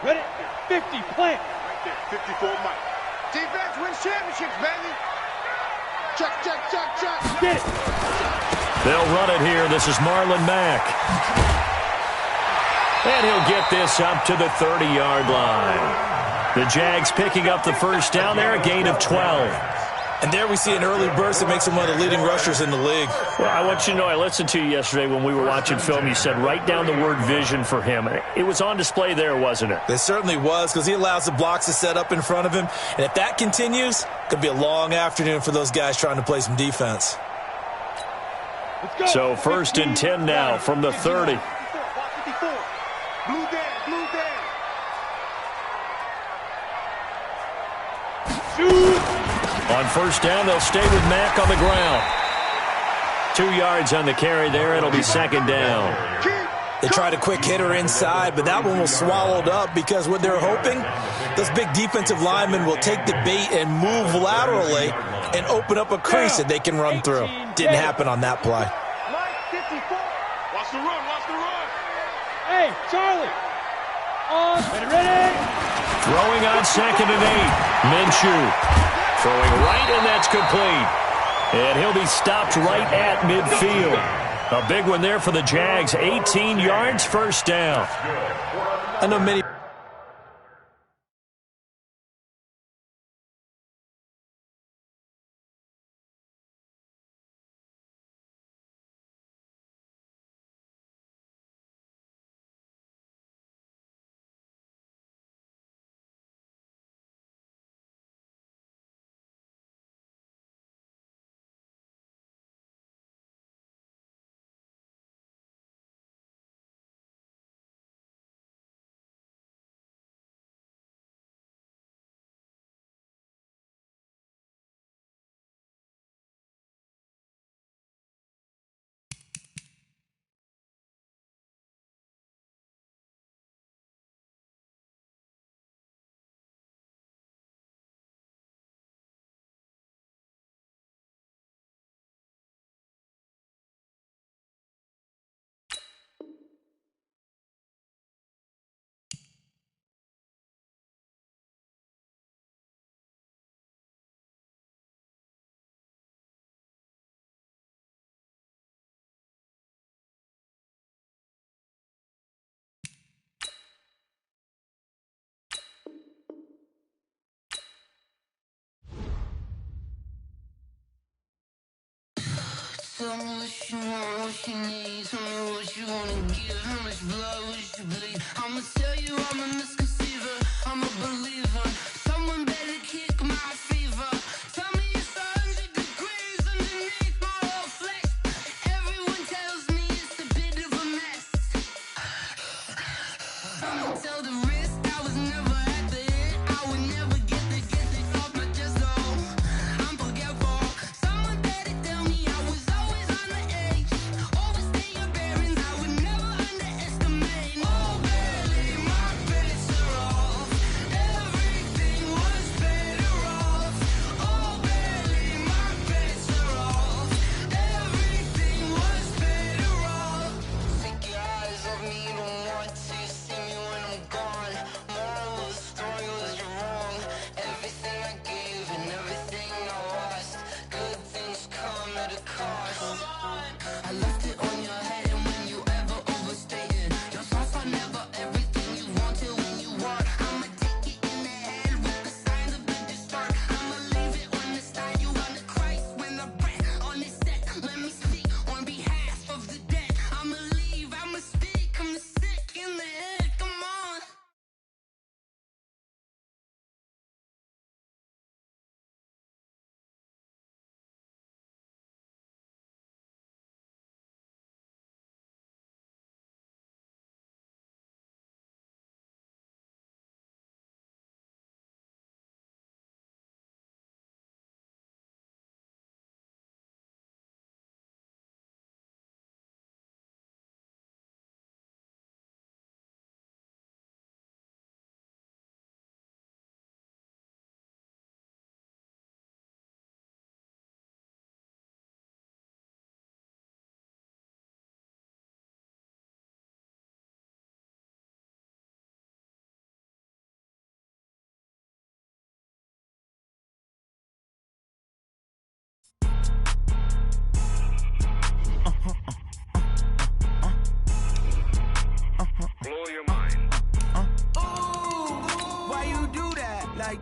Ready? 50, plant. Right there, 54 Mike. Defense wins championships, baby. Check, check, check, check. Get it. They'll run it here. This is Marlon Mack. And he'll get this up to the 30-yard line. The Jags picking up the first down there, a gain of 12. And there we see an early burst that makes him one of the leading rushers in the league. Well, I want you to know, I listened to you yesterday when we were watching film. You said write down the word vision for him. It was on display there, wasn't it? It certainly was, because he allows the blocks to set up in front of him. And if that continues, it could be a long afternoon for those guys trying to play some defense. So 1st and 10 now from the 30. 54. Blue down, blue down. Shoot. On 1st down, they'll stay with Mack on the ground. 2 yards on the carry there. It'll be 2nd down. They tried a quick hitter inside, but that one was swallowed up because what they're hoping, those big defensive linemen will take the bait and move laterally and open up a crease that they can run through. Didn't happen on that play. Mike, 54. Watch the run, watch the run. Hey, Charlie. Ready. Throwing on 2nd and 8. Minshew. Throwing right, and that's complete. And he'll be stopped right at midfield. A big one there for the Jags. 18 yards, 1st down. I know many... Tell me what you want, what you need. Tell me what you wanna give. How much blood would you bleed? I'ma tell you I'm a misconceiver. I'm a believer. Someone better kick my fever. Tell me it's 100 degrees underneath my whole flesh. Everyone tells me it's a bit of a mess. I'ma tell the risk I was never at the end. I would never get this off my chest. Oh, I'm forgetful. Someone better tell me I was always on the edge. Overstay your bearings, I would never underestimate. Oh, barely, my bets are off. Every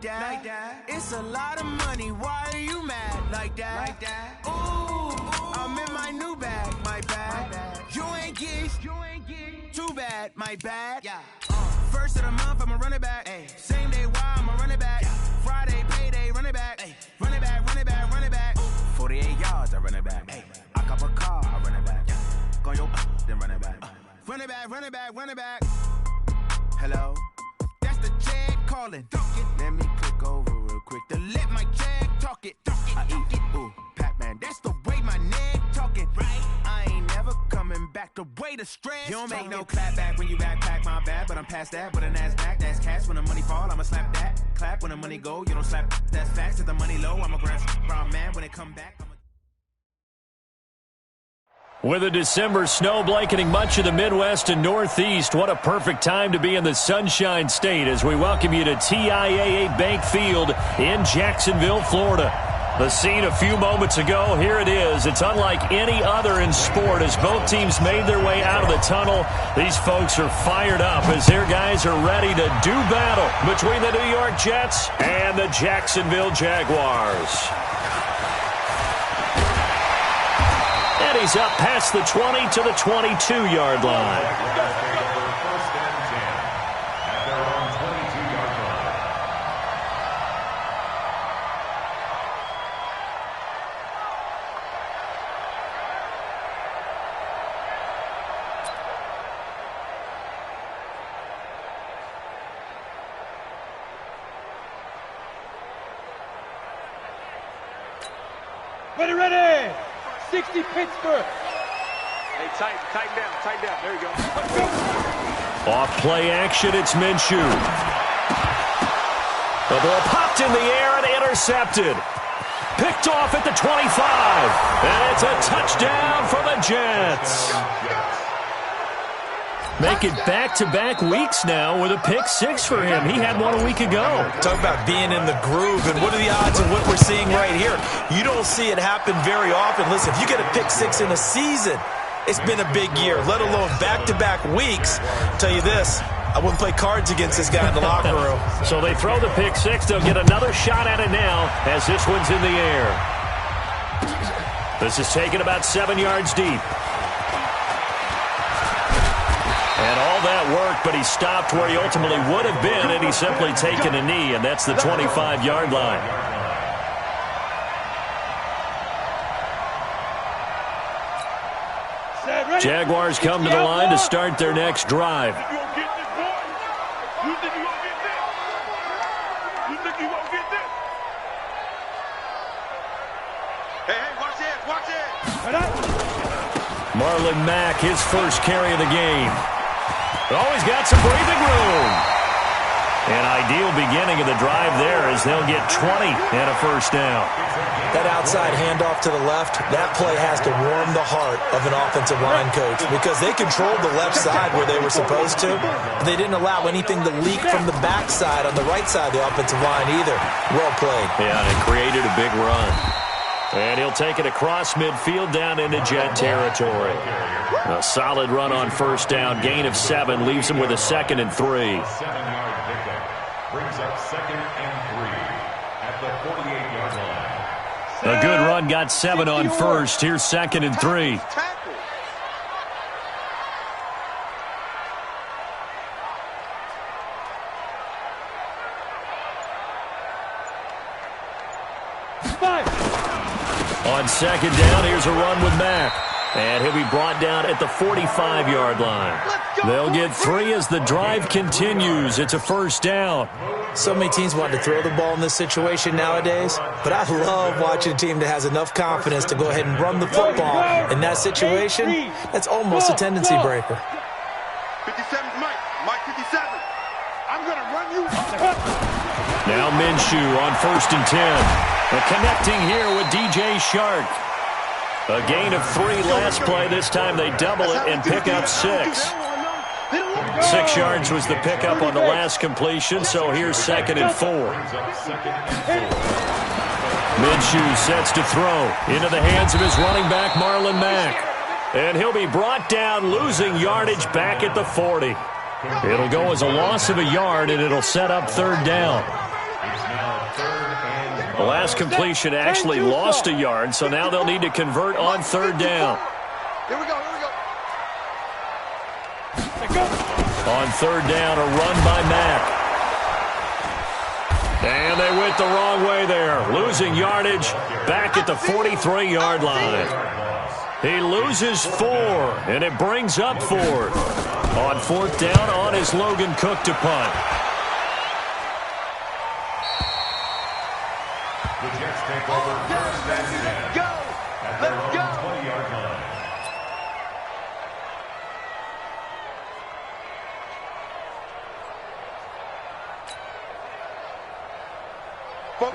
like that. It's a lot of money, why are you mad like that? Ooh, I'm in my new bag, my bad. You ain't geeks, too bad, my bad. First of the month, I'ma run it back. Same day, why I'ma run it back. Friday, payday, run it back. Run it back, run it back, run it back. 48 yards, I run it back. I cop a car, I run it back. Go yo, then run it back. Run it back, run it back, run it back. Hello? That's the Jag calling. Let me click over real quick to let my Jag talk it. I eat it, ooh, Pac-Man. That's the way my neck talking. Right? I ain't never coming back the way the stress. You don't make no clap back when you backpack, my bad. But I'm past that with a NASDAQ. That's cash when the money fall, I'ma slap that. Clap when the money go, you don't slap. That's facts. If the money low, I'ma grab brown man when it come back. With a December snow blanketing much of the Midwest and Northeast, what a perfect time to be in the Sunshine State as we welcome you to TIAA Bank Field in Jacksonville, Florida. The scene a few moments ago, here it is. It's unlike any other in sport as both teams made their way out of the tunnel. These folks are fired up as their guys are ready to do battle between the New York Jets and the Jacksonville Jaguars. And he's up past the 20 to the 22-yard line. First and 10 at their own 22-yard line. Ready! 60 Pittsburgh. Hey, tighten down. There you go. Off play action, it's Minshew. The ball popped in the air and intercepted. Picked off at the 25. And it's a touchdown for the Jets. Make it back-to-back weeks now with a pick-6 for him. He had one a week ago. Talk about being in the groove, and what are the odds of what we're seeing right here? You don't see it happen very often. Listen, if you get a pick-6 in a season, it's been a big year, let alone back-to-back weeks. I'll tell you this, I wouldn't play cards against this guy in the locker room. So they throw the pick-6. They'll get another shot at it now as this one's in the air. This is taken about 7 yards deep. And all that worked, but he stopped where he ultimately would have been, and he's simply taken a knee, and that's the 25-yard line. Jaguars come to the line to start their next drive. You think you gonna get this? You think you gonna get this? Hey, watch this. Marlon Mack, his first carry of the game. Oh, he's got some breathing room. An ideal beginning of the drive there as they'll get 20 and a first down. That outside handoff to the left, that play has to warm the heart of an offensive line coach because they controlled the left side where they were supposed to, but they didn't allow anything to leak from the backside on the right side of the offensive line either. Well played. Yeah, and it created a big run. And he'll take it across midfield down into Jet territory. A solid run on first down. Gain of 7 leaves him with a 2nd and 3. 7-yard pickup brings up 2nd and 3 at the 48-yard line. A good run got 7 on first. Here's 2nd and 3. On 2nd down, here's a run with Mack. And he'll be brought down at the 45-yard line. They'll get 3 as the drive continues. It's a first down. So many teams want to throw the ball in this situation nowadays, but I love watching a team that has enough confidence to go ahead and run the football. In that situation, that's almost a tendency breaker. 57's Mike 57. I'm going to run you. Now Minshew on 1st and 10. Connecting here with DJ Shark. A gain of 3 last play. This time they double it and pick up 6. 6 yards was the pickup on the last completion, so here's 2nd and 4. Minshew sets to throw into the hands of his running back, Marlon Mack. And he'll be brought down, losing yardage back at the 40. It'll go as a loss of a yard, and it'll set up 3rd down. The last completion actually lost a yard, so now they'll need to convert on third down. Here we go. On third down, a run by Mack. And they went the wrong way there, losing yardage back at the 43-yard line. He loses 4, and it brings up 4th. On fourth down, on is Logan Cook to punt. The Jets take over first and 10 at their own 20-yard line.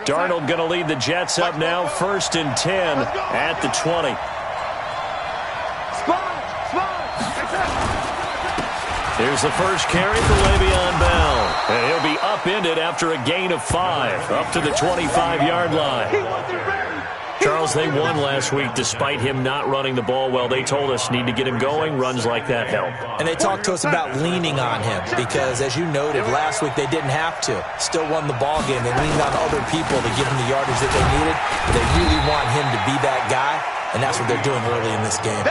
Darnold going to lead the Jets up now, 1st and 10 at the 20. Here's the first carry for Le'Veon Bell. And he'll be upended after a gain of 5, up to the 25-yard line. Charles, they won last week despite him not running the ball well. They told us need to get him going. Runs like that help. And they talked to us about leaning on him because, as you noted, last week they didn't have to. Still won the ball game. They leaned on other people to give him the yardage that they needed. But they really want him to be that guy, and that's what they're doing early in this game.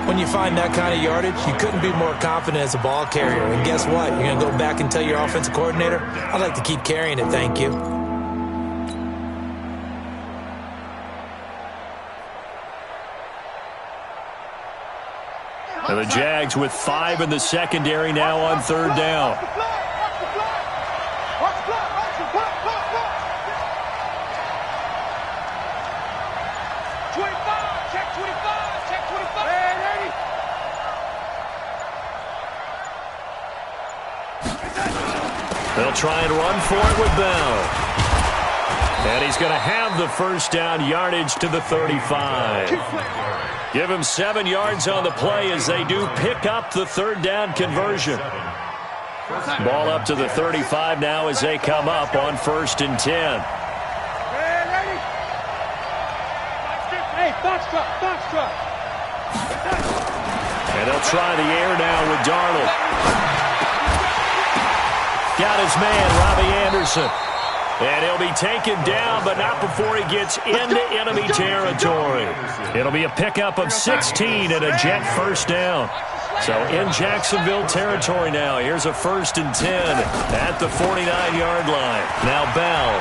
When you find that kind of yardage, you couldn't be more confident as a ball carrier. And guess what? You're going to go back and tell your offensive coordinator, I'd like to keep carrying it, thank you. And the Jags with 5 in the secondary now on third down. They'll try and run for it with Bell. And he's going to have the first down, yardage to the 35. Give him 7 yards on the play as they do pick up the third down conversion. Ball up to the 35 now as they come up on 1st and 10. Hey, box truck. And they'll try the air now with Darnold. Got his man, Robbie Anderson. And he'll be taken down, but not before he gets into enemy territory. It'll be a pickup of 16 and a Jet first down. So in Jacksonville territory now. Here's a 1st and 10 at the 49-yard line. Now Bell.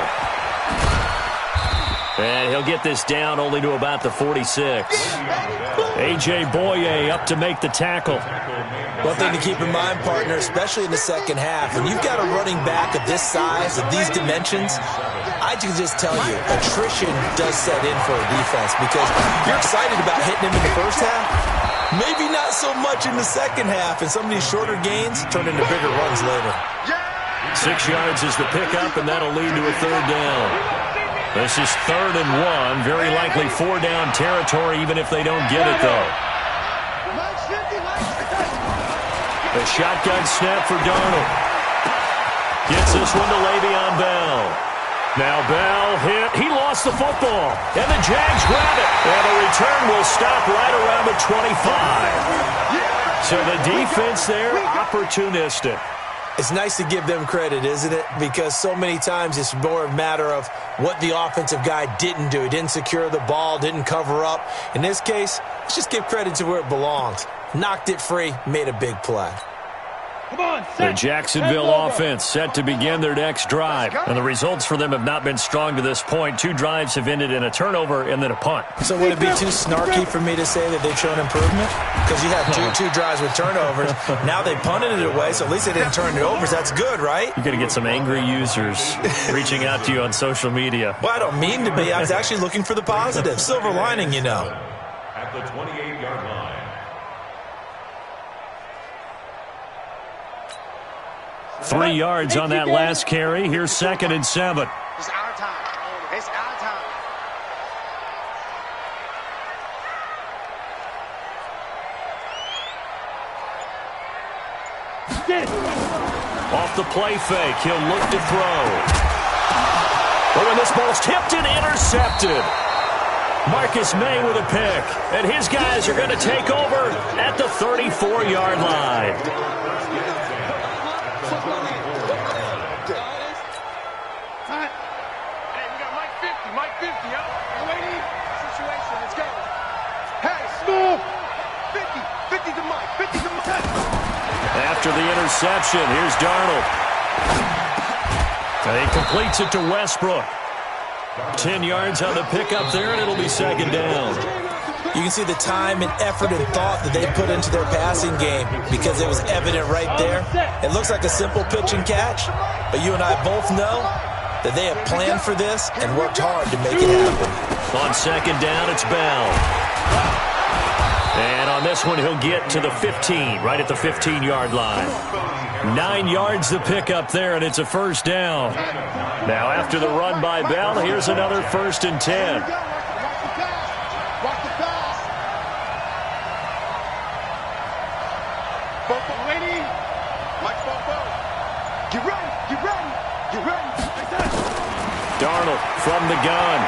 And he'll get this down only to about the 46. A.J. Boye up to make the tackle. One thing to keep in mind, partner, especially in the second half, when you've got a running back of this size, of these dimensions, I can just tell you, attrition does set in for a defense because you're excited about hitting him in the first half. Maybe not so much in the second half, and some of these shorter gains turn into bigger runs later. 6 yards is the pickup, and that'll lead to a third down. This is 3rd and 1. Very likely 4-down territory, even if they don't get it, though. The shotgun snap for Darnold. Gets this one to Le'Veon Bell. Now Bell hit. He lost the football. And the Jags grab it. And the return will stop right around the 25. So the defense there, opportunistic. It's nice to give them credit, isn't it? Because so many times it's more a matter of what the offensive guy didn't do. He didn't secure the ball, didn't cover up. In this case, let's just give credit to where it belongs. Knocked it free, made a big play. Come on, The Jacksonville offense set to begin their next drive. And the results for them have not been strong to this point. 2 drives have ended in a turnover and then a punt. So would it be too snarky for me to say that they've shown improvement? Because you had two drives with turnovers. Now they punted it away, so at least they didn't turn it over. That's good, right? You're going to get some angry users reaching out to you on social media. Well, I don't mean to be. I was actually looking for the positive. Silver lining, you know. At the 28-yard line. 3 yards on that last carry. Here's 2nd and 7. It's our time. It's our time. Off the play fake, he'll look to throw. But when this ball's tipped and intercepted. Marcus May with a pick. And his guys are going to take over at the 34-yard line. 50 to Mike. 50 to Mike. After the interception, here's Darnold. He completes it to Westbrook. 10 yards on the pickup there, and it'll be second down. You can see the time and effort and thought that they put into their passing game because it was evident right there. It looks like a simple pitch and catch, but you and I both know that they have planned for this and worked hard to make it happen. On second down, it's Bell. And on this one, he'll get to the 15, right at the 15-yard line. 9 yards to pick up there, and it's a first down. Now, after the run by Bell, here's another 1st and 10. Watch the pass. Bobo ready. Mike Bobo. Get ready. Get ready. Get ready. Darnold from the gun.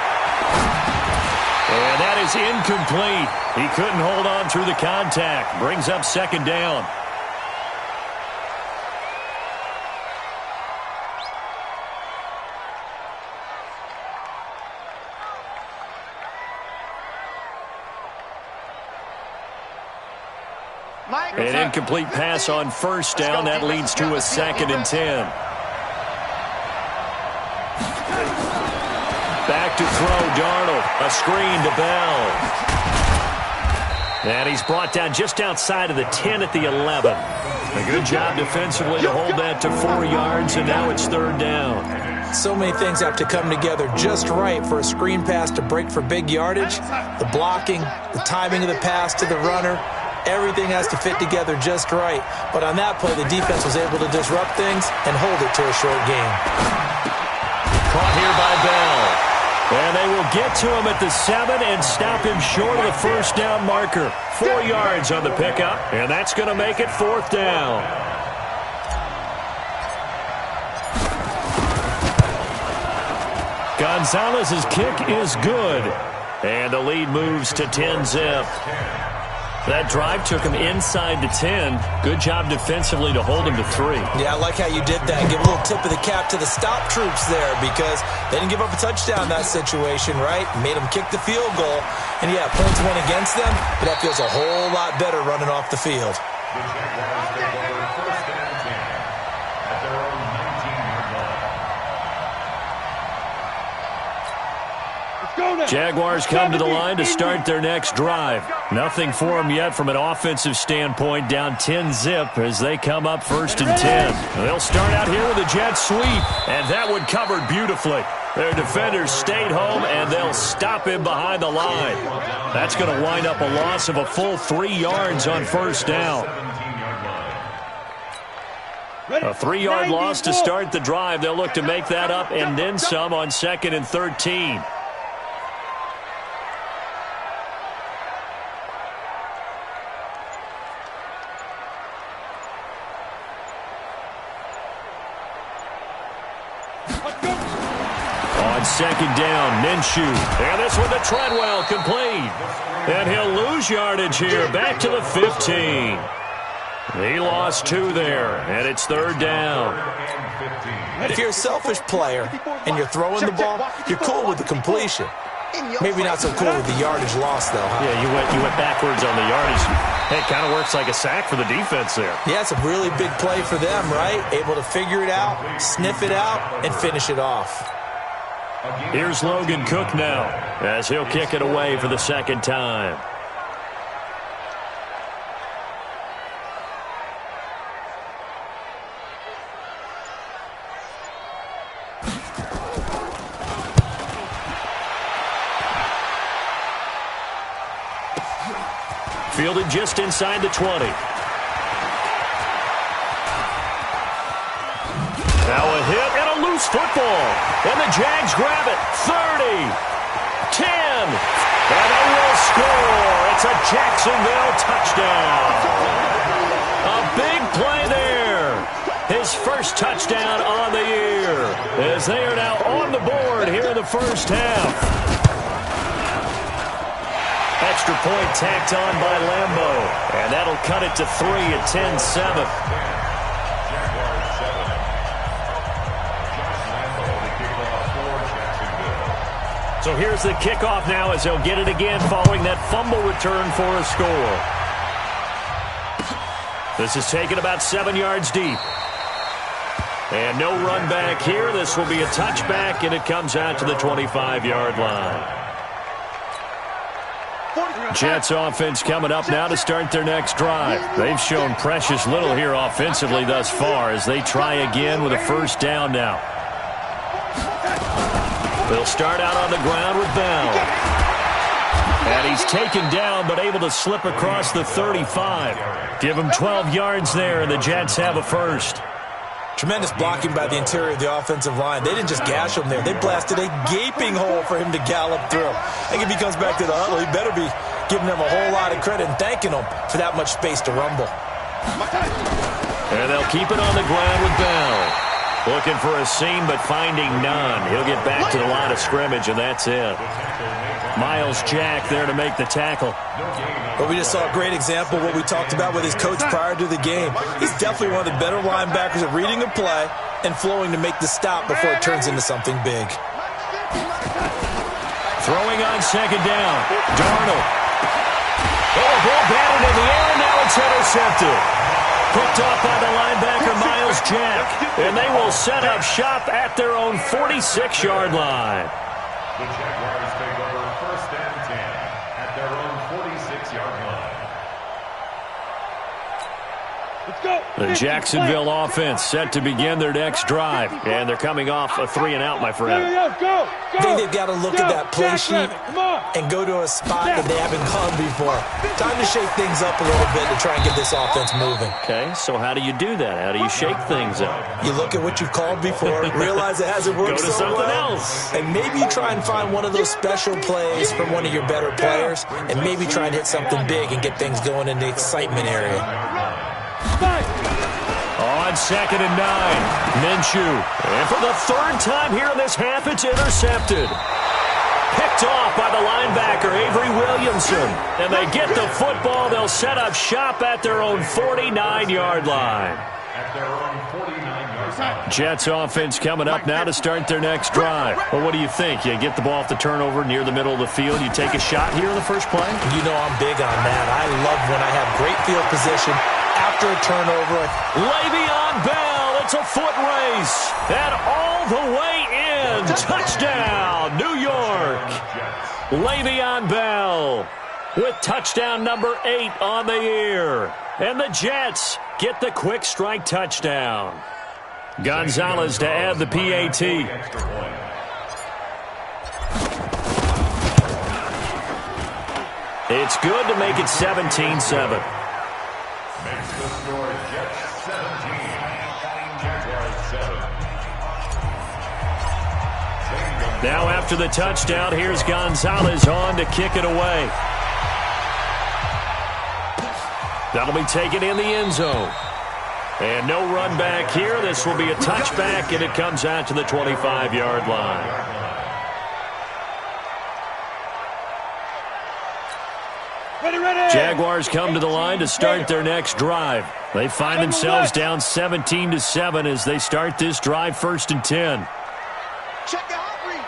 And that is incomplete. He couldn't hold on through the contact. Brings up second down. An incomplete pass on first down. That leads to a 2nd and 10. Back to throw, Darnold. A screen to Bell. And he's brought down just outside of the 10 at the 11. A good job defensively to hold that to 4 yards, and now it's 3rd down. So many things have to come together just right for a screen pass to break for big yardage. The blocking, the timing of the pass to the runner, everything has to fit together just right. But on that play, the defense was able to disrupt things and hold it to a short game. Caught here by Bell. And they will get to him at the 7 and stop him short of the first down marker. 4 yards on the pickup, and that's going to make it 4th down. Gonzalez's kick is good, and the lead moves to 10-zip. That drive took him inside the 10. Good job defensively to hold him to 3. Yeah, I like how you did that. Give a little tip of the cap to the stop troops there because they didn't give up a touchdown in that situation, right? Made them kick the field goal. And, yeah, points went against them, but that feels a whole lot better running off the field. The Jaguars take over 1st and 10 at their own 19-yard line. Jaguars come to the line to start their next drive. Nothing for them yet from an offensive standpoint, down 10-zip as they come up 1st and 10. They'll start out here with a jet sweep, and that one covered beautifully. Their defenders stayed home, and they'll stop him behind the line. That's going to wind up a loss of a full 3 yards on first down. A 3-yard loss to start the drive. They'll look to make that up and then some on 2nd and 13. On 2nd down, Minshew. And this one to Treadwell, complete. And he'll lose yardage here, back to the 15. He lost 2 there, and it's 3rd down. If you're a selfish player and you're throwing the ball, you're cool with the completion. Maybe not so cool with the yardage loss, though, huh? Yeah, you went backwards on the yardage. Hey, it kind of works like a sack for the defense there. Yeah, it's a really big play for them, right? Able to figure it out, sniff it out, and finish it off. Here's Logan Cook now as he'll kick it away for the 2nd time. Fielded just inside the 20. Now a hit and a loose football. And the Jags grab it. 30. 10. And they will score. It's a Jacksonville touchdown. A big play there. His first touchdown on the year. As they are now on the board here in the first half. Extra point tacked on by Lambeau. And that'll cut it to 3 at 10-7. So here's the kickoff now as they'll get it again following that fumble return for a score. This is taken about 7 yards deep. And no run back here. This will be a touchback, and it comes out to the 25-yard line. Jets offense coming up now to start their next drive. They've shown precious little here offensively thus far as they try again with a first down now. They'll start out on the ground with Bell. And he's taken down but able to slip across the 35. Give him 12 yards there, and the Jets have a first. Tremendous blocking by the interior of the offensive line. They didn't just gash him there. They blasted a gaping hole for him to gallop through. I think if he comes back to the huddle, he better be giving them a whole lot of credit and thanking them for that much space to rumble. And they'll keep it on the ground with Bell. Looking for a seam, but finding none. He'll get back to the line of scrimmage, and that's it. Miles Jack there to make the tackle. But we just saw a great example of what we talked about with his coach prior to the game. He's definitely one of the better linebackers at reading a play and flowing to make the stop before it turns into something big. Throwing on second down. Darnold. Oh, ball batted in the air, and now it's intercepted. Picked off by the linebacker, Miles Jack. And they will set up shop at their own 46-yard line. The Jaguars take over first and 10 at their own 46-yard line. Let's go. The Jacksonville offense set to begin their next drive. And they're coming off a 3-and-out, my friend. Go. I think they've got to look at that play sheet and go to a spot that they haven't gone before. Time to shake things up a little bit to try and get this offense moving. Okay, so how do you do that? How do you shake things up? You look at what you've called before, realize it hasn't worked Go to so something well, else. and maybe you try and find one of those special plays from one of your better players, and maybe try and hit something big and get things going in the excitement area. On second and 9, Minshew. And for the third time here in this half, it's intercepted. Picked off by the linebacker, Avery Williamson. And they get the football. They'll set up shop at their own 49-yard line. At their own 49-yard line. Jets offense coming up now to start their next drive. Well, what do you think? You get the ball off the turnover near the middle of the field. You take a shot here in the first play? You know I'm big on that. I love when I have great field position after a turnover. Le'Veon Bell, it's a foot race. And all the way in. Touchdown, New York. Le'Veon Bell with touchdown number 8 on the year. And the Jets get the quick strike touchdown. Gonzalez to add the PAT. It's good to make it 17-7. Makes the score Jets 17, Jaguars 7. Now after the touchdown, here's Gonzalez on to kick it away. That'll be taken in the end zone. And no run back here. This will be a touchback, and it comes out to the 25-yard line. Ready. Jaguars come to the line to start their next drive. They find themselves down 17-7 as they start this drive first and 10. Check the hot read.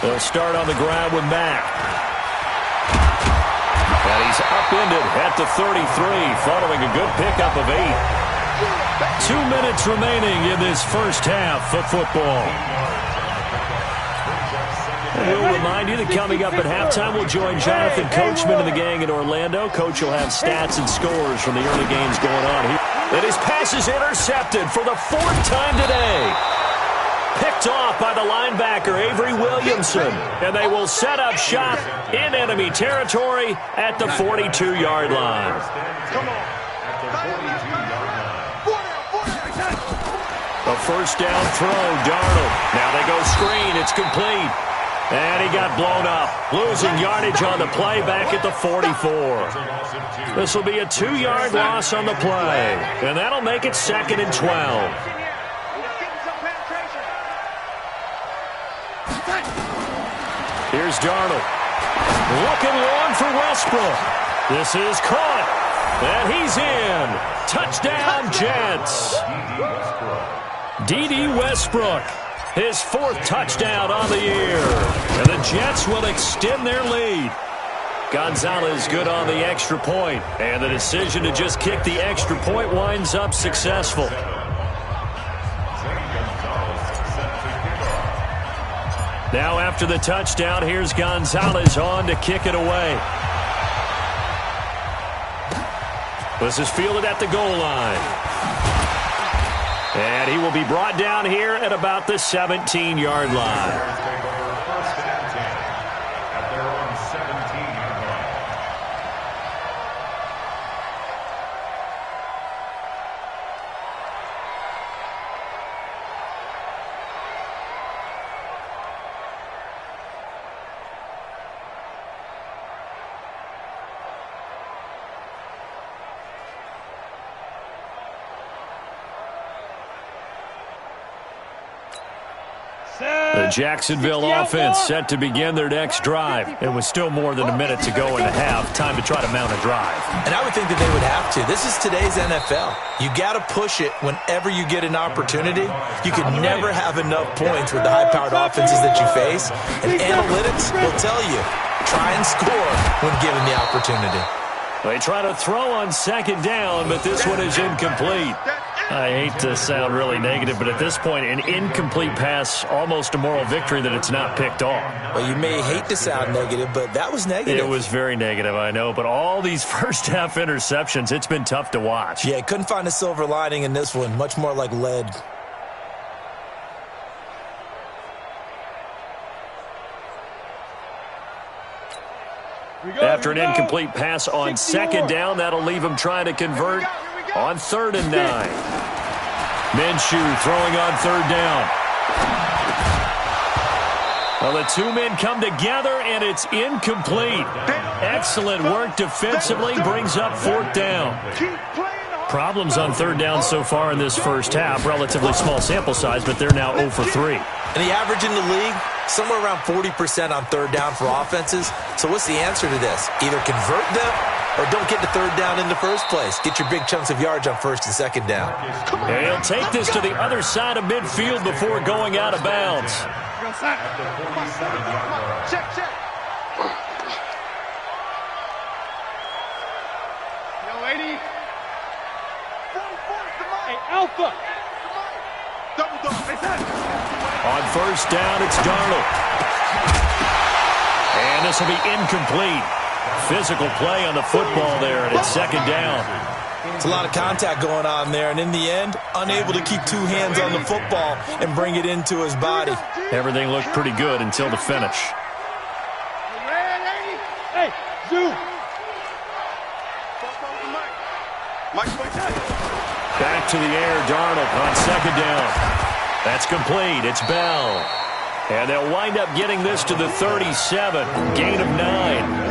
They'll start on the ground with Mack. And he's upended at the 33 following a good pickup of 8. 2 minutes remaining in this first half of football. We'll remind you that coming up at halftime, we'll join Jonathan Coachman and the gang in Orlando. Coach will have stats and scores from the early games going on here. And his pass is intercepted for the 4th time today. Picked off by the linebacker, Avery Williamson. And they will set up shop in enemy territory at the 42-yard line. Come on. At the 42-yard line. A first down throw, Darnold. Now they go screen. It's complete. And he got blown up. Losing yardage on the play back at the 44. This will be a 2-yard loss on the play. And that'll make it 2nd and 12. Here's Darnold. Looking long for Westbrook. This is caught. And he's in. Touchdown, Jets. D.D. Westbrook. His 4th touchdown on the year. And the Jets will extend their lead. Gonzalez good on the extra point, and the decision to just kick the extra point winds up successful. Now after the touchdown, here's Gonzalez on to kick it away. This is fielded at the goal line. And he will be brought down here at about the 17-yard line. The Jacksonville offense set to begin their next drive. It was still more than a minute to go in the half. Time to try to mount a drive. And I would think that they would have to. This is today's NFL. You got to push it whenever you get an opportunity. You can never have enough points with the high-powered offenses that you face. And analytics will tell you, try and score when given the opportunity. They try to throw on second down, but this one is incomplete. I hate to sound really negative, but at this point, an incomplete pass, almost a moral victory that it's not picked off. Well, you may hate to sound negative, but that was negative. It was very negative, I know, but all these first-half interceptions, it's been tough to watch. Yeah, couldn't find a silver lining in this one, much more like lead. After an incomplete pass on second down, that'll leave him trying to convert on 3rd and 9. Minshew throwing on 3rd down. Well, the two men come together, and it's incomplete. Excellent work defensively, brings up 4th down. Problems on 3rd down so far in this first half. Relatively small sample size, but they're now 0 for 3. And the average in the league, somewhere around 40% on 3rd down for offenses. So what's the answer to this? Either convert them or don't get to 3rd down in the first place. Get your big chunks of yards on 1st and 2nd down. And he'll take this to the other side of midfield before going out of bounds. Check, check. Yo, lady. Hey, Alpha. On 1st down, it's Darnold. And this will be incomplete. Physical play on the football there, and it's 2nd down. It's a lot of contact going on there, and in the end, unable to keep 2 hands on the football and bring it into his body. Everything looked pretty good until the finish. Hey, Zoo. Back to the air, Darnold on 2nd down. That's complete. It's Bell. And they'll wind up getting this to the 37. Gain of 9.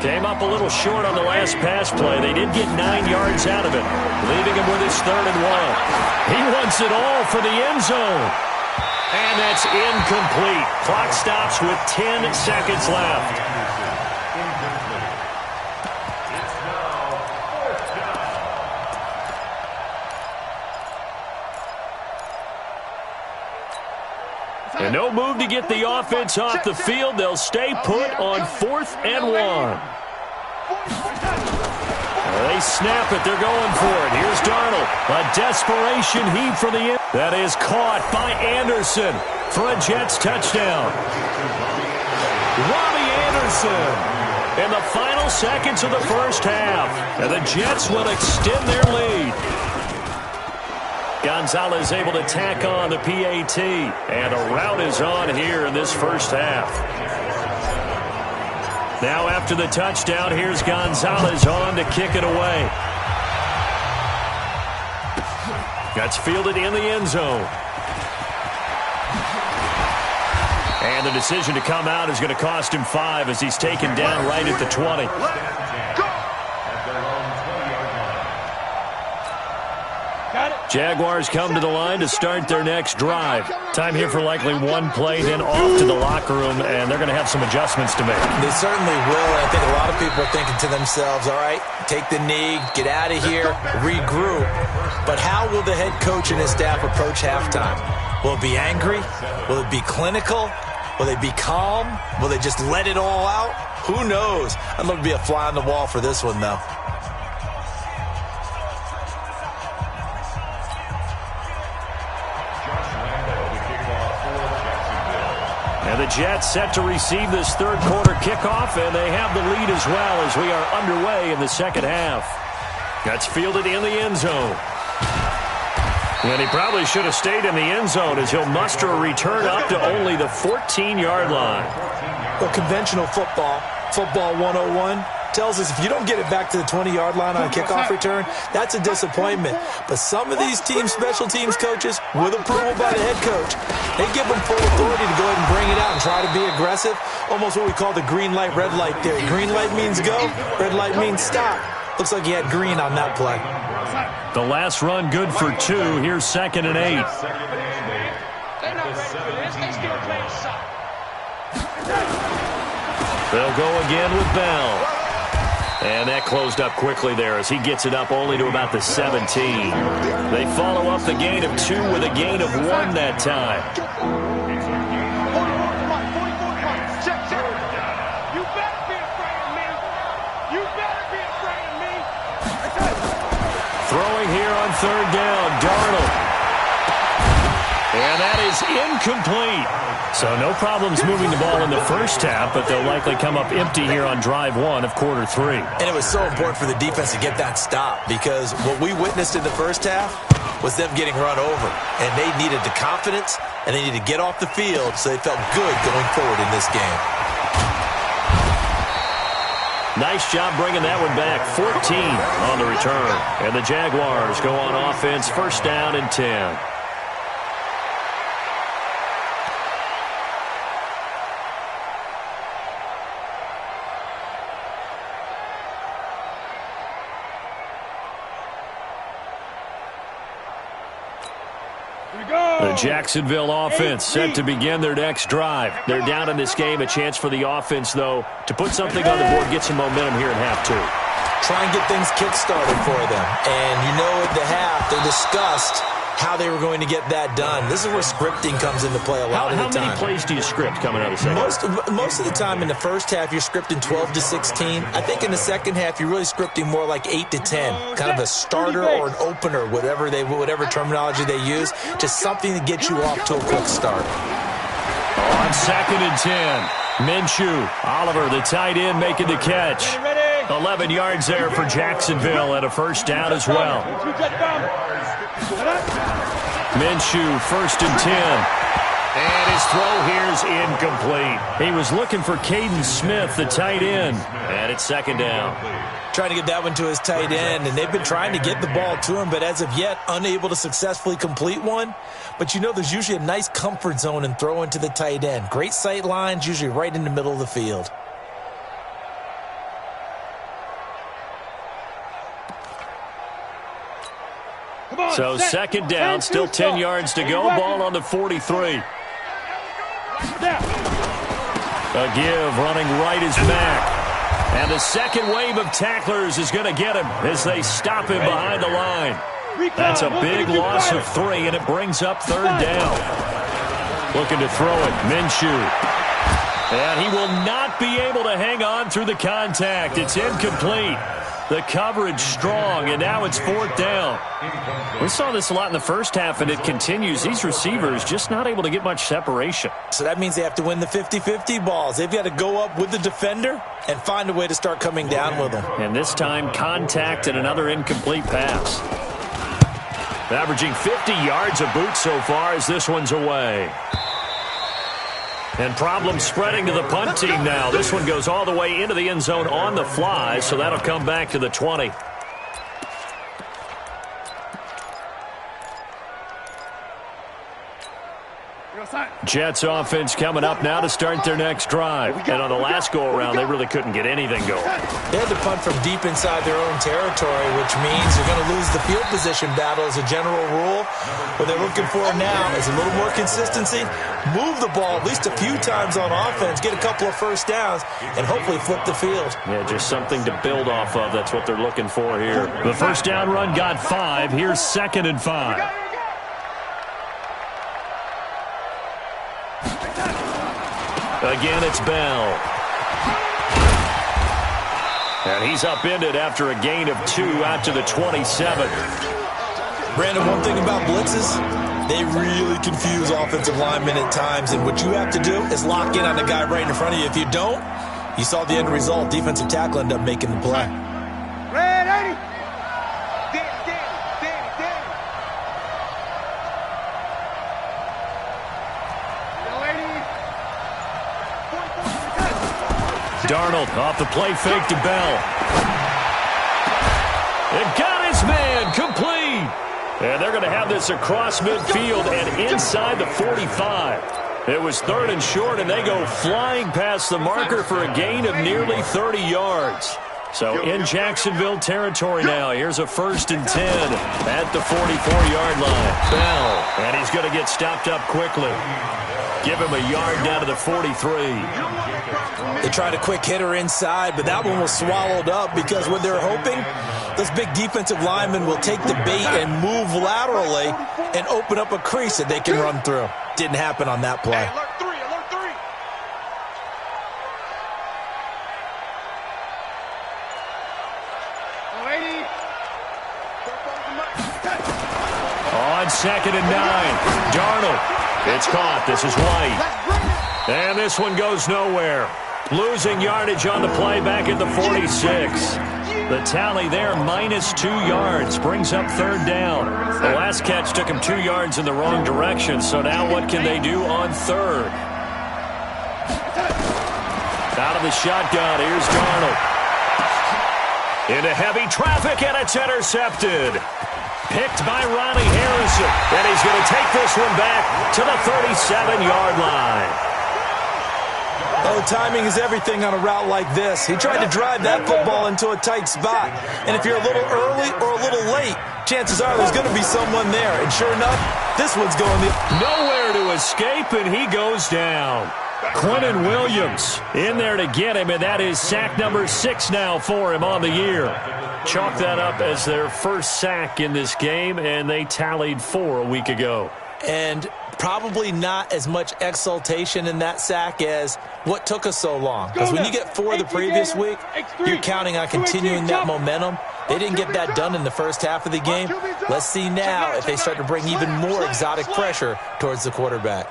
Came up a little short on the last pass play. They did get 9 yards out of it, leaving him with his 3rd and 1. He wants it all for the end zone. And that's incomplete. Clock stops with 10 seconds left. And no move to get the offense off the field. They'll stay put on 4th and 1. They snap it. They're going for it. Here's Darnold. A desperation heave for the end. That is caught by Anderson for a Jets touchdown. Robbie Anderson in the final seconds of the first half. And the Jets will extend their lead. Gonzalez able to tack on the PAT, and a rout is on here in this first half. Now after the touchdown, here's Gonzalez on to kick it away. That's fielded in the end zone. And the decision to come out is going to cost him 5 as he's taken down right at the 20. Jaguars come to the line to start their next drive. Time here for likely one play, then off to the locker room, and they're going to have some adjustments to make. They certainly will, and I think a lot of people are thinking to themselves, all right, take the knee, get out of here, regroup. But how will the head coach and his staff approach halftime? Will it be angry? Will it be clinical? Will they be calm? Will they just let it all out? Who knows? I'd love to be a fly on the wall for this one, though. And the Jets set to receive this third quarter kickoff, and they have the lead as well as we are underway in the second half. That's fielded in the end zone. And he probably should have stayed in the end zone as he'll muster a return up to only the 14-yard line. Well, conventional football 101, tells us if you don't get it back to the 20-yard line on a kickoff return, that's a disappointment. But some of these team special teams coaches, with approval by the head coach, they give them full authority to go ahead and bring it out and try to be aggressive. Almost what we call the green light, red light theory. Green light means go, red light means stop. Looks like he had green on that play. The last run good for 2. Here's 2nd and 8. They'll go again with Bell. And that closed up quickly there as he gets it up only to about the 17. They follow up the gain of 2 with a gain of 1 that time. You better be afraid of me. You better be afraid of me. Throwing here on 3rd down, Darnold. And that is incomplete. So no problems moving the ball in the first half, but they'll likely come up empty here on drive 1 of quarter 3. And it was so important for the defense to get that stop because what we witnessed in the first half was them getting run over. And they needed the confidence, and they needed to get off the field so they felt good going forward in this game. Nice job bringing that one back. 14 on the return. And the Jaguars go on offense, 1st down and 10. The Jacksonville offense set to begin their next drive. They're down in this game. A chance for the offense, though, to put something on the board, get some momentum here in half 2. Try and get things kick-started for them. And you know at the half, they discussed how they were going to get that done. This is where scripting comes into play a lot of the time. How many plays do you script coming out of the second? Most of the time in the first half, you're scripting 12 to 16. I think in the second half, you're really scripting more like 8 to 10. Kind of a starter or an opener, whatever terminology they use. Just something to get you off to a quick start. On 2nd and 10, Minshew, Oliver, the tight end, making the catch. 11 yards there for Jacksonville and a 1st down as well. Minshew, 1st and 10. And his throw here is incomplete. He was looking for Caden Smith, the tight end. And it's 2nd down. Trying to get that one to his tight end, and they've been trying to get the ball to him, but as of yet, unable to successfully complete one. But you know there's usually a nice comfort zone in throwing to the tight end. Great sight lines, usually right in the middle of the field. So 2nd down, still 10 yards to go. Ball on the 43. A give, running right is Mack. And the second wave of tacklers is going to get him as they stop him behind the line. That's a big loss of 3, and it brings up 3rd down. Looking to throw it, Minshew. And he will not be able to hang on through the contact. It's incomplete. The coverage strong, and now it's 4th down. We saw this a lot in the first half, and it continues. These receivers just not able to get much separation. So that means they have to win the 50-50 balls. They've got to go up with the defender and find a way to start coming down with them. And this time, contact and another incomplete pass. Averaging 50 yards a boot so far as this one's away. And problems spreading to the punt team now. This one goes all the way into the end zone on the fly, so that'll come back to the 20. Jets offense coming up now to start their next drive. And on the last go-around, they really couldn't get anything going. They had to punt from deep inside their own territory, which means you're going to lose the field position battle as a general rule. What they're looking for now is a little more consistency, move the ball at least a few times on offense, get a couple of 1st downs, and hopefully flip the field. Yeah, just something to build off of. That's what they're looking for here. The 1st down run got 5. Here's 2nd and 5. Again, it's Bell. And he's upended after a gain of 2 out to the 27. Brandon, one thing about blitzes, they really confuse offensive linemen at times, and what you have to do is lock in on the guy right in front of you. If you don't, you saw the end result. Defensive tackle ended up making the play. Red 80. Darnold off the play fake to Bell. It got his man complete. And they're going to have this across midfield and inside the 45. It was 3rd and short, and they go flying past the marker for a gain of nearly 30 yards. So in Jacksonville territory now. Here's a 1st and 10 at the 44-yard line. Bell, and he's going to get stopped up quickly. Give him a yard down to the 43. They tried a quick hitter inside, but that one was swallowed up because what they're hoping, those big defensive linemen will take the bait and move laterally and open up a crease that they can run through. Didn't happen on that play. Alert 3, alert 3. On 2nd and 9, Darnold. It's caught. This is White. And this one goes nowhere. Losing yardage on the play back at the 46. The tally there, -2 yards, brings up 3rd down. The last catch took him 2 yards in the wrong direction, so now what can they do on 3rd? Out of the shotgun, here's Darnold. Into heavy traffic, and it's intercepted. Picked by Ronnie Harrison, and he's going to take this one back to the 37-yard line. Oh, timing is everything on a route like this. He tried to drive that football into a tight spot. And if you're a little early or a little late, chances are there's going to be someone there. And sure enough, this one's going nowhere to escape, and he goes down. Quentin Williams in there to get him, and that is sack number 6 now for him on the year. Chalk that up as their first sack in this game, and they tallied 4 a week ago. And probably not as much exultation in that sack as what took us so long. Because when you get 4 the previous week, you're counting on continuing that momentum. They didn't get that done in the first half of the game. Let's see now if they start to bring even more exotic pressure towards the quarterback.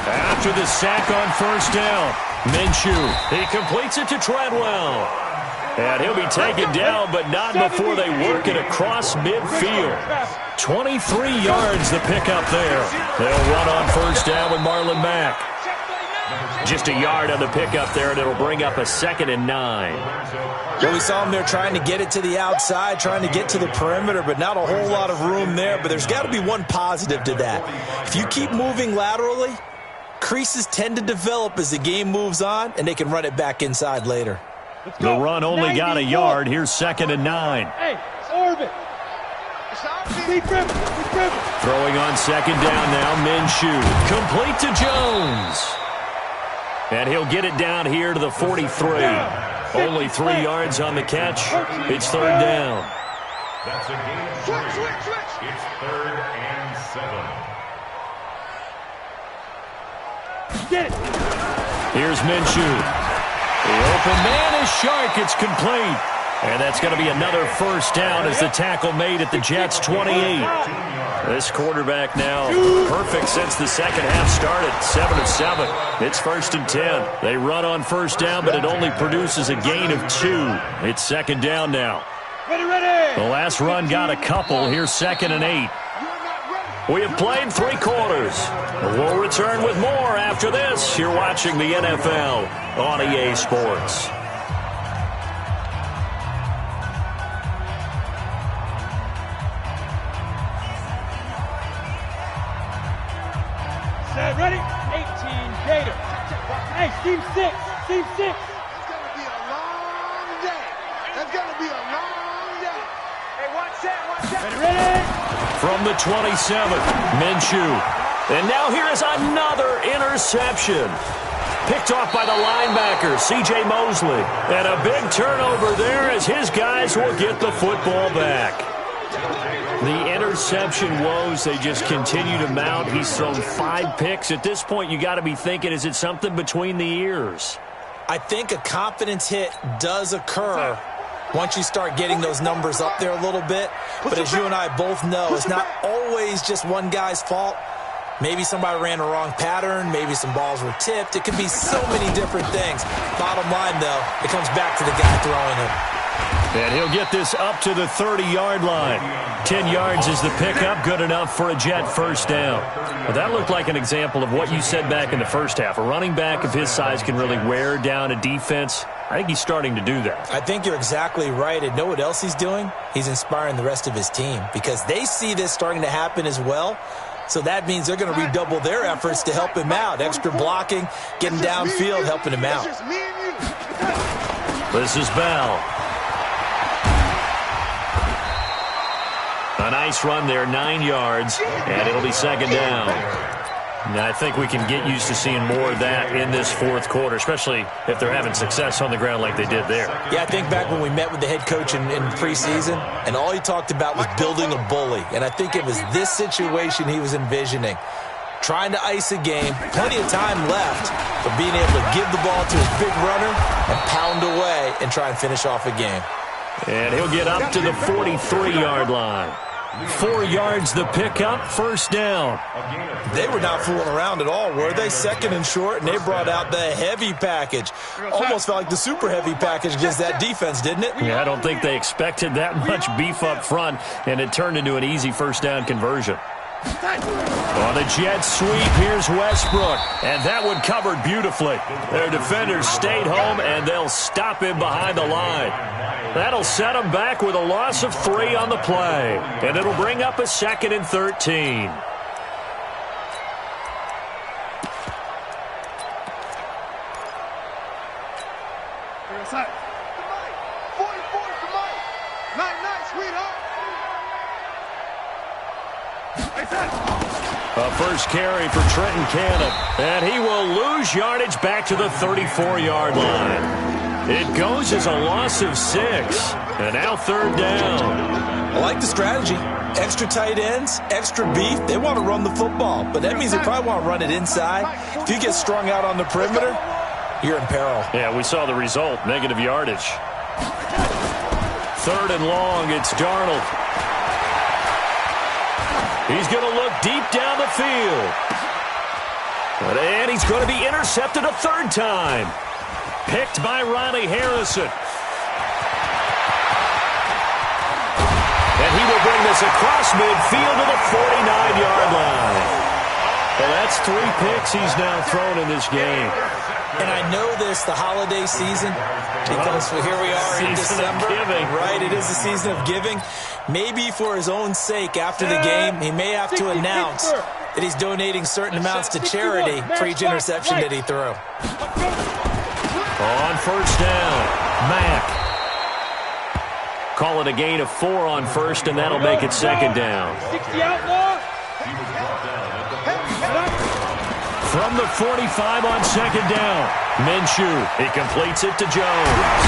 After the sack on 1st down, Minshew, he completes it to Treadwell. And he'll be taken down, but not before they work it across midfield. 23 yards the pickup there. They'll run on 1st down with Marlon Mack. Just a yard on the pickup there, and it'll bring up a 2nd and 9. Well, we saw them there trying to get it to the outside, trying to get to the perimeter, but not a whole lot of room there. But there's got to be one positive to that. If you keep moving laterally, creases tend to develop as the game moves on, and they can run it back inside later. The run only got a yard. Here's 2nd and 9. Hey, Orbit. Throwing on 2nd down now, Minshew. Complete to Jones. And he'll get it down here to the 43. Only 3 yards on the catch. It's 3rd down. That's a gain of 3. It's 3rd and 7. Get it. Here's Minshew. The open man is Shark. It's complete. And that's going to be another 1st down as the tackle made at the Jets' 28. This quarterback now perfect since the second half started. 7 of 7. It's 1st and 10. They run on 1st down, but it only produces a gain of 2. It's 2nd down now. Ready. The last run got a couple. Here's 2nd and 8. We have played 3 quarters. We'll return with more after this. You're watching the NFL on EA Sports. Set, ready? 18, Gator. Hey, Team 6. Team 6. It's going to be a long day. It's going to be a long day. Hey, one set. Ready? From the 27, Minshew. And now here is another interception. Picked off by the linebacker, C.J. Mosley. And a big turnover there as his guys will get the football back. The interception woes, they just continue to mount. He's thrown 5 picks. At this point, you got to be thinking, is it something between the ears? I think a confidence hit does occur once you start getting those numbers up there a little bit. But as you and I both know, it's not always just one guy's fault. Maybe somebody ran a wrong pattern. Maybe some balls were tipped. It could be so many different things. Bottom line, though, it comes back to the guy throwing it. And he'll get this up to the 30-yard line. 10 yards is the pickup, good enough for a Jet first down. Well, that looked like an example of what you said back in the first half. A running back of his size can really wear down a defense. I think he's starting to do that. I think you're exactly right. And know what else he's doing? He's inspiring the rest of his team because they see this starting to happen as well. So that means they're going to redouble their efforts to help him out. Extra blocking, getting downfield, helping him out. This is Bell. A nice run there, 9 yards, and it'll be second down. Now, I think we can get used to seeing more of that in this fourth quarter, especially if they're having success on the ground like they did there. Yeah, I think back when we met with the head coach in preseason, and all he talked about was building a bully. And I think it was this situation he was envisioning. Trying to ice a game, plenty of time left, but being able to give the ball to his big runner and pound away and try and finish off a game. And he'll get up to the 43-yard line. 4 yards the pickup, first down. They were not fooling around at all, were they? Second and short, and they brought out the heavy package. Almost felt like the super heavy package against that defense, didn't it? Yeah, I don't think they expected that much beef up front, and it turned into an easy first down conversion. On the jet sweep, here's Westbrook, and that one covered beautifully. Their defenders stayed home, and they'll stop him behind the line. That'll set them back with a loss of 3 on the play, and it'll bring up a 2nd and 13. A first carry for Trenton Cannon, and he will lose yardage back to the 34-yard line. It goes as a loss of 6, and now third down. I like the strategy. Extra tight ends, extra beef. They want to run the football, but that means they probably want to run it inside. If you get strung out on the perimeter, you're in peril. Yeah, we saw the result, negative yardage. Third and long, it's Darnold. He's going to look deep down the field. And he's going to be intercepted a third time. Picked by Riley Harrison. And he will bring this across midfield to the 49-yard line. Well, that's 3 picks he's now thrown in this game. And I know this, the holiday season, because here we are in December. Right, it is the season of giving. Maybe for his own sake after the game, he may have to announce that he's donating certain amounts to charity for each interception that he threw. On first down, Mack. Call it a gain of 4 on first, and that'll make it second down. 60 outlaw. From the 45 on second down, Minshew. He completes it to Jones.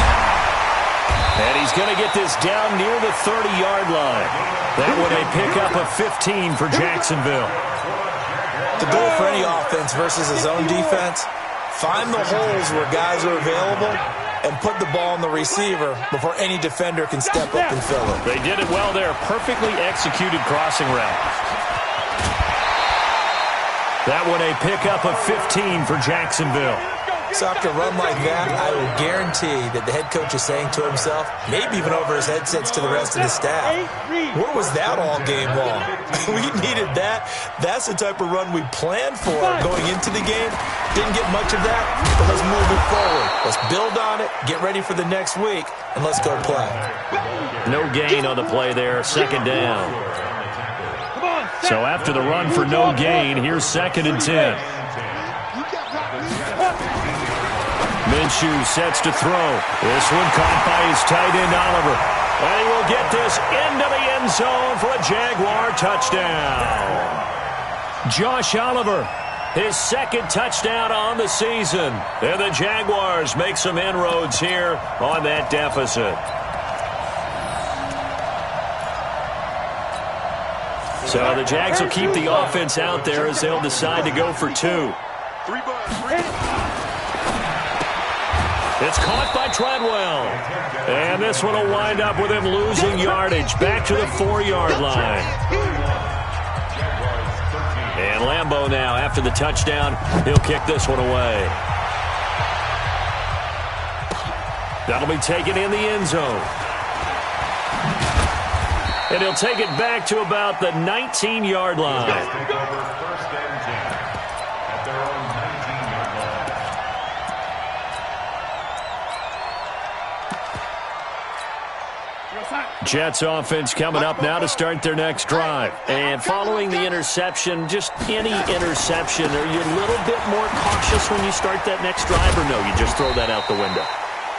And he's going to get this down near the 30-yard line. That would a pickup of 15 for Jacksonville. The goal for any offense versus his own defense, find the holes where guys are available and put the ball on the receiver before any defender can step up and fill it. They did it well there. Perfectly executed crossing route. That one a pickup of 15 for Jacksonville. So after a run like that, I will guarantee that the head coach is saying to himself, maybe even over his headsets to the rest of the staff, where was that all game long? We needed that. That's the type of run we planned for going into the game. Didn't get much of that, but let's move it forward. Let's build on it, get ready for the next week, and let's go play. No gain on the play there, second down. So after the run for no gain, here's 2nd and 10. Minshew sets to throw. This one caught by his tight end, Oliver. And he will get this into the end zone for a Jaguar touchdown. Josh Oliver, his 2nd touchdown on the season. And the Jaguars make some inroads here on that deficit. So the Jags will keep the offense out there as they'll decide to go for 2. It's caught by Treadwell. And this one will wind up with him losing yardage back to the 4-yard line. And Lambeau now, after the touchdown, he'll kick this one away. That'll be taken in the end zone. And he'll take it back to about the 19-yard line. Jets offense coming up now to start their next drive. And following the interception, just any interception, are you a little bit more cautious when you start that next drive, or no, you just throw that out the window?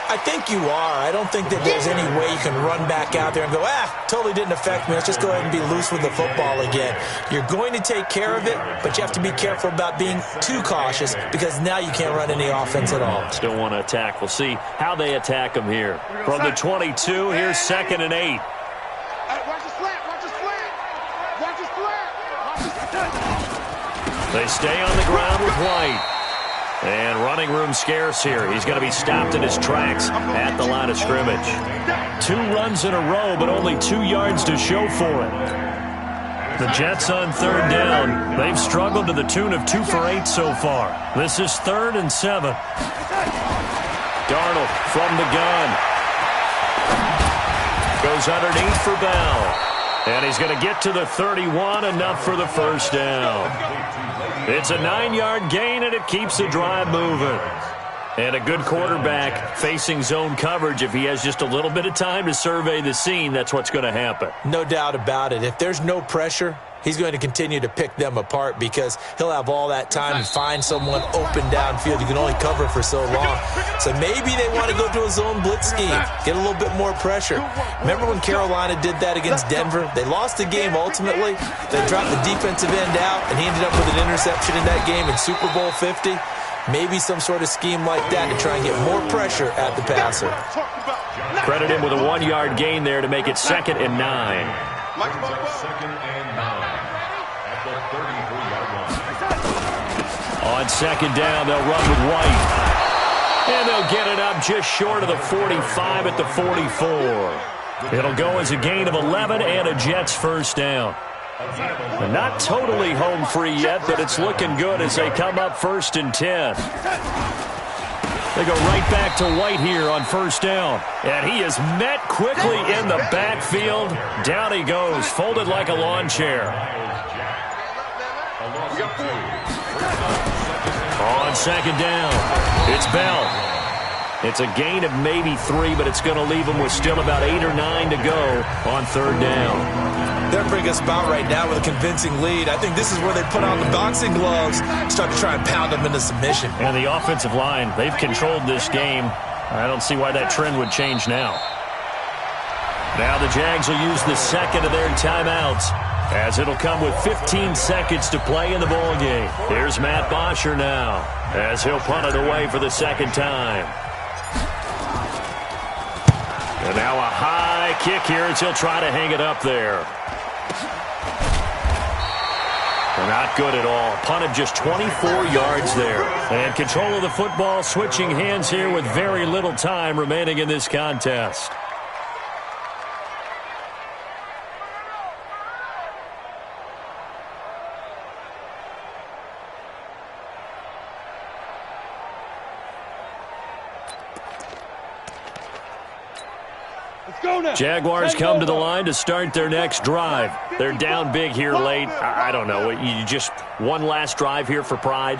I think you are. I don't think that there's any way you can run back out there and go, totally didn't affect me. Let's just go ahead and be loose with the football again. You're going to take care of it, but you have to be careful about being too cautious because now you can't run any offense at all. Still want to attack. We'll see how they attack them here. From the 22, here's 2nd and 8. Watch the slant, watch the slant. Watch the slant. Watch the slant. They stay on the ground with White. And running room scarce here. He's going to be stopped in his tracks at the line of scrimmage. 2 runs in a row, but only 2 yards to show for it. The Jets on 3rd down. They've struggled to the tune of 2 for 8 so far. This is 3rd and 7. Darnold from the gun. Goes underneath for Bell. And he's going to get to the 31, enough for the first down. It's a 9-yard gain, and it keeps the drive moving. And a good quarterback facing zone coverage. If he has just a little bit of time to survey the scene, that's what's going to happen. No doubt about it. If there's no pressure, he's going to continue to pick them apart because he'll have all that time to find someone open downfield. You can only cover for so long. So maybe they want to go to a zone blitz scheme, get a little bit more pressure. Remember when Carolina did that against Denver? They lost the game ultimately. They dropped the defensive end out, and he ended up with an interception in that game in Super Bowl 50. Maybe some sort of scheme like that to try and get more pressure at the passer. Credit him with a 1-yard gain there to make it 2nd and 9. 2nd and 9 at the 33-yard line. On 2nd down, they'll run with White. And they'll get it up just short of the 45 at the 44. It'll go as a gain of 11 and a Jets first down. Not totally home free yet, but it's looking good as they come up 1st and 10. They go right back to White here on 1st down. And he is met quickly in the backfield. Down he goes, folded like a lawn chair. On 2nd down, it's Bell. It's a gain of maybe 3, but it's going to leave them with still about 8 or 9 to go on 3rd down. They're in a pretty good spot right now with a convincing lead. I think this is where they put on the boxing gloves, start to try and pound them into submission. And the offensive line, they've controlled this game. I don't see why that trend would change now. Now the Jags will use the 2nd of their timeouts, as it'll come with 15 seconds to play in the ballgame. Here's Matt Bosher now, as he'll punt it away for the 2nd time. And now a high kick here as he'll try to hang it up there. Not good at all. Punted just 24 yards there. And control of the football, switching hands here with very little time remaining in this contest. Jaguars come to the line to start their next drive. They're down big here late. I don't know. You just one last drive here for pride?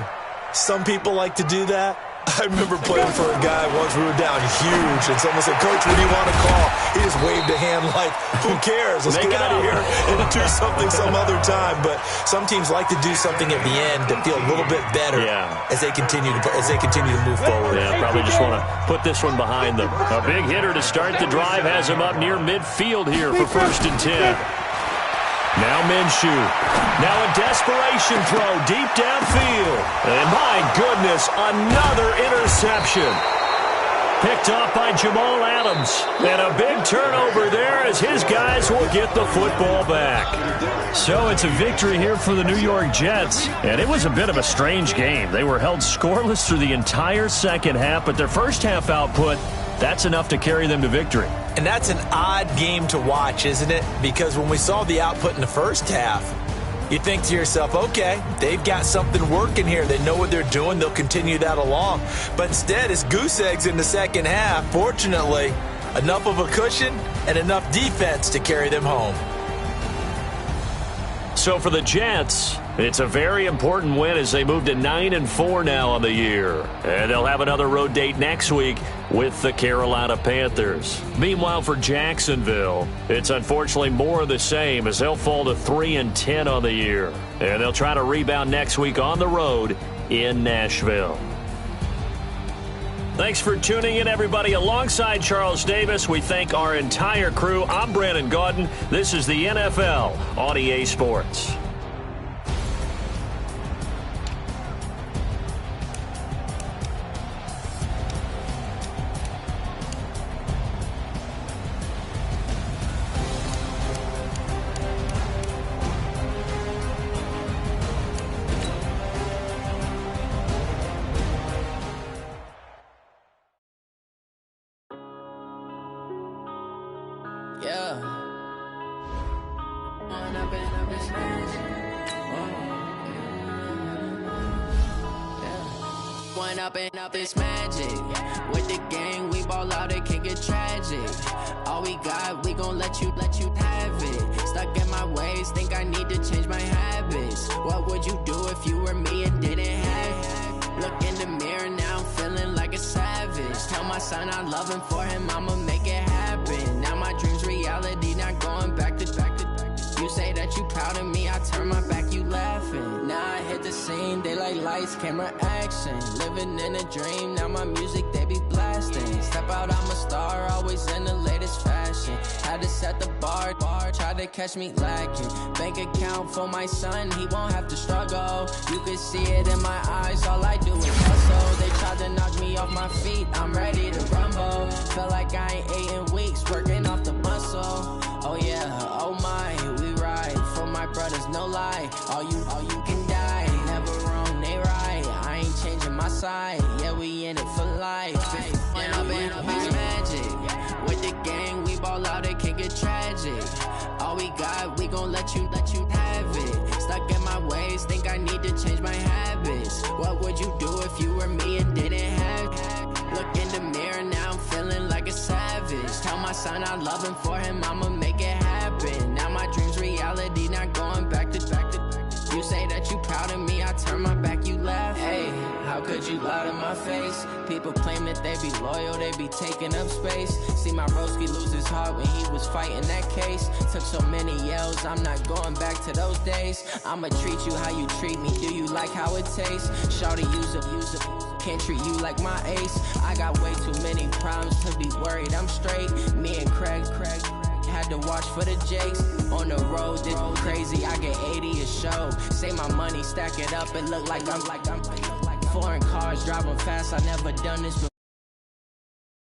Some people like to do that. I remember playing for a guy once. We were down huge, and someone said, "Coach, what do you want to call?" He just waved a hand like, "Who cares? Let's get out of here and do something some other time." But some teams like to do something at the end to feel a little bit better as they continue to move forward. Yeah, probably just want to put this one behind them. A big hitter to start the drive has him up near midfield here for 1st and 10. Now Minshew. Now a desperation throw deep downfield. And my goodness, another interception. Picked off by Jamal Adams. And a big turnover there as his guys will get the football back. So it's a victory here for the New York Jets. And it was a bit of a strange game. They were held scoreless through the entire second half, but their first half output, that's enough to carry them to victory. And that's an odd game to watch, isn't it? Because when we saw the output in the first half, you think to yourself, okay, they've got something working here. They know what they're doing. They'll continue that along. But instead, it's goose eggs in the second half. Fortunately, enough of a cushion and enough defense to carry them home. So for the Jets, it's a very important win as they move to 9-4 now on the year. And they'll have another road date next week with the Carolina Panthers. Meanwhile, for Jacksonville, it's unfortunately more of the same as they'll fall to 3-10 on the year. And they'll try to rebound next week on the road in Nashville. Thanks for tuning in, everybody. Alongside Charles Davis, we thank our entire crew. I'm Brandon Gaudin. This is the NFL on EA Sports. Up this magic with the gang, we ball out, it can get tragic. All we got, we gon' let you have it. Stuck in my ways, think I need to change my habits. What would you do if you were me and didn't have it? Look in the mirror now, I'm feeling like a savage. Tell my son I love him, for him I'ma make it happen. Now my dream's reality, not going back to. You say that you proud of me, I turn my back, you laughing. Now I hit the scene, they like lights, camera, action. Living in a dream, now my music, they be blasting. Step out, I'm a star, always in the latest fashion. Had to set the bar, try to catch me lacking. Bank account for my son, he won't have to struggle. You can see it in my eyes, all I do is hustle. They tried to knock me off my feet, I'm ready to rumble. Feel like I ain't ate in weeks, working off the muscle. Oh yeah, oh my, we ride for my brothers, no lie. All you can die, never wrong, they right. I ain't changing my side, yeah, we in it for life. When up it's magic. With the gang, we ball out, it can get tragic. All we got, we gon' let you have it. Stuck in my ways, think I need to change my habits. What would you do if you were me and didn't have it? Look in the mirror now, I'm feeling like a savage. Tell my son I love him, for him I'ma make it happen. Now my dream's reality, not going back to. You say that you proud of me, I turn my back, you laugh. Hey, how could you lie to my face? People claim that they be loyal, they be taking up space. See my broski lose his heart when he was fighting that case. Took so many yells, I'm not going back to those days. I'ma treat you how you treat me, do you like how it tastes? Shawty, use it. Can't treat you like my ace. I got way too many problems to be worried, I'm straight. Me and Craig had to watch for the Jakes. On the road, this crazy, I get 80 a show. Say my money, stack it up, it look like I'm foreign cars, driving fast, I never done this